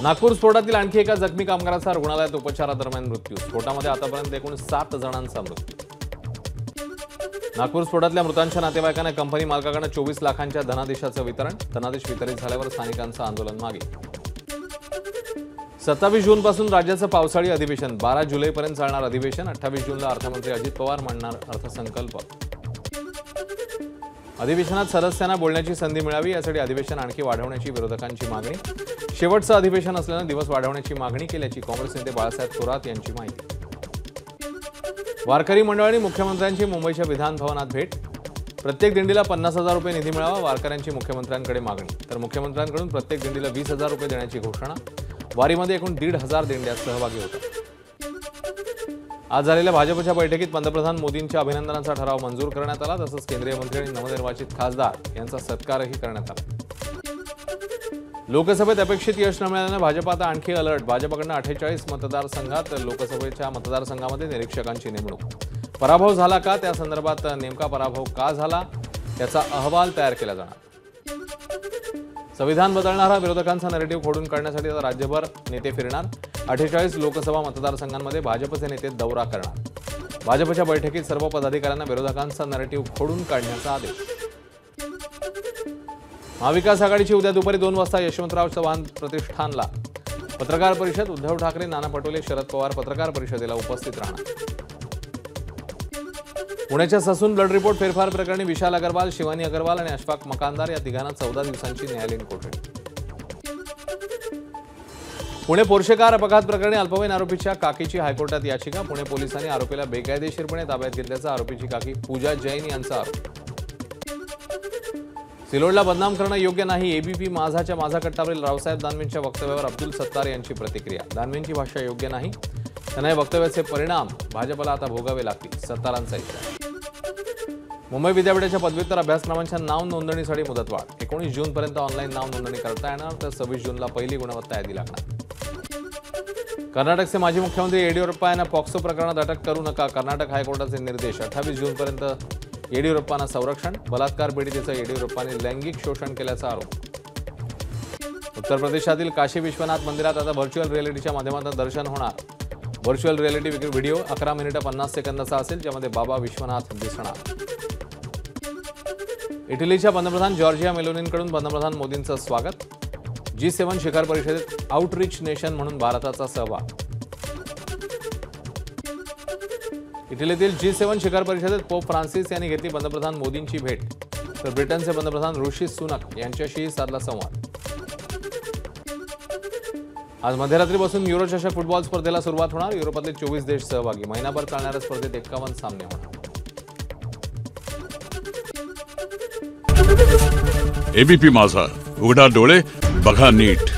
नागपूर स्फोटातील आणखी एका जखमी कामगाराचा रुग्णालयात उपचारादरम्यान मृत्यू। स्फोटामध्ये आतापर्यंत एकूण 7 जणांचा मृत्यू। नागपूर स्फोटातल्या मृतांच्या नातेवाईकांना कंपनी मालकाकडे 24 लाखांच्या धनादेशाचं वितरण। धनादेश वितरित झाल्यावर स्थानिकांचं आंदोलन मागे। 27 जूनपासून राज्याचं पावसाळी अधिवेशन। 12 जुलैपर्यंत चालणार अधिवेशन। 28 जूनला अर्थमंत्री अजित पवार मांडणार अर्थसंकल्प। अधिवेशनात सदस्यांना बोलण्याची संधी मिळावी यासाठी अधिवेशन आणखी वाढवण्याची विरोधकांची मागणी। शेवटचं अधिवेशन असल्यानं दिवस वाढवण्याची मागणी केल्याची काँग्रेस नेते बाळासाहेब थोरात यांची माहिती। वारकरी मंडळांनी मुख्यमंत्र्यांची मुंबईच्या विधान भवनात भेट। प्रत्येक दिंडीला 50,000 रुपये निधी मिळावा वारकऱ्यांची मुख्यमंत्र्यांकडे मागणी। तर मुख्यमंत्र्यांकडून प्रत्येक दिंडीला 20,000 रुपये देण्याची घोषणा। वारीमध्ये एकूण 1,500 दिंड्या सहभागी होतात। आज झालेल्या भाजपच्या बैठकीत पंतप्रधान मोदींच्या अभिनंदनाचा ठराव मंजूर करण्यात आला। तसंच केंद्रीय मंत्री आणि नवनिर्वाचित खासदार यांचा सत्कारही करण्यात आला। लोकसभेत अपेक्षित यश न मिळाल्याने भाजप आता आणखी अलर्ट। भाजपकडून 48 मतदारसंघात लोकसभेच्या मतदारसंघामध्ये निरीक्षकांची नेमणूक। पराभव झाला का, त्या संदर्भात नेमका पराभव का झाला याचा अहवाल तयार केला जाणार। संविधान बदलणारा विरोधकांचा नॅरेटिव्ह खोडून काढण्यासाठी आता राज्यभर नेते फिरणार। 48 लोकसभा मतदारसंघांमध्ये भाजपचे नेते दौरा करणार। भाजपच्या बैठकीत सर्व पदाधिकाऱ्यांना विरोधकांचा नॅरेटिव्ह खोडून काढण्याचा आदेश। महाविकास आघाडीची उद्या दुपारी 2 वाजता यशवंतराव चव्हाण प्रतिष्ठानला पत्रकार परिषद। उद्धव ठाकरे, नाना पटोले, शरद पवार पत्रकार परिषदेला उपस्थित राहणार। पुण्याच्या ससून ब्लड रिपोर्ट फेरफार प्रकरणी विशाल अग्रवाल, शिवानी अग्रवाल आणि अशफाक मकानदार या तिघांना 14 दिवसांची न्यायालयीन कोठडी। पुणे पोर्शे कार अपघात प्रकरणी अल्पवयीन आरोपीच्या काकीची हायकोर्टात याचिका। पुणे पोलिसांनी आरोपीला बेकायदेशीरपणे ताब्यात घेतल्याचा आरोपीची काकी पूजा जैन यांचा आरोप। सिलोडला बदनाम करणं योग्य नाही, एबीपी माझाच्या माझा कट्टावरील रावसाहेब दानवेंच्या वक्तव्यावर अब्दुल सत्तार यांची प्रतिक्रिया। दानवेंची भाषा योग्य नाही, त्यांना या वक्तव्याचे परिणाम भाजपला आता भोगावे लागतील, सत्तारांचा इशारा। मुंबई विद्यापीठाच्या पदव्युत्तर अभ्यासक्रमांच्या नाव नोंदणीसाठी मुदतवाढ। 19 जूनपर्यंत ऑनलाईन नाव नोंदणी करता येणार, तर 26 जूनला पहिली गुणवत्ता यादी लागणार। कर्नाटकचे माजी मुख्यमंत्री येडियुरप्पा यांना पॉक्सो प्रकरणात अटक करू नका, कर्नाटक हायकोर्टाचे निर्देश। 28 जूनपर्यंत येडियुरप्पांना संरक्षण। बलात्कार पीडितेचं येडियुरप्पांनी लैंगिक शोषण केल्याचा आरोप। उत्तर प्रदेशातील काशी विश्वनाथ मंदिरात आता व्हर्च्युअल रिअलिटीच्या माध्यमातून दर्शन होणार। व्हर्च्युअल रिअलिटी व्हिडिओ 11 मिनिटं 50 सेकंदाचा असेल, ज्यामध्ये बाबा विश्वनाथ दिसणार। इटलीच्या पंतप्रधान जॉर्जिया मेलोनींकडून पंतप्रधान मोदींचं स्वागत। G7 शिखर परिषदेत आउटरीच नेशन म्हणून भारताचा सहभाग। इटलीतील G7 शिखर परिषदेत पोप फ्रान्सिस यांनी घेतली पंतप्रधान मोदींची भेट। तर ब्रिटनचे पंतप्रधान ऋषी सुनक यांच्याशी साधला संवाद। आज मध्यरात्रीपासून युरो चषक फुटबॉल स्पर्धेला सुरुवात होणार। युरोपातले 24 देश सहभागी। महिनाभर चालणाऱ्या स्पर्धेत 51 सामने होणार। एबीपी माझा, उघडा डोळे बघा नीट।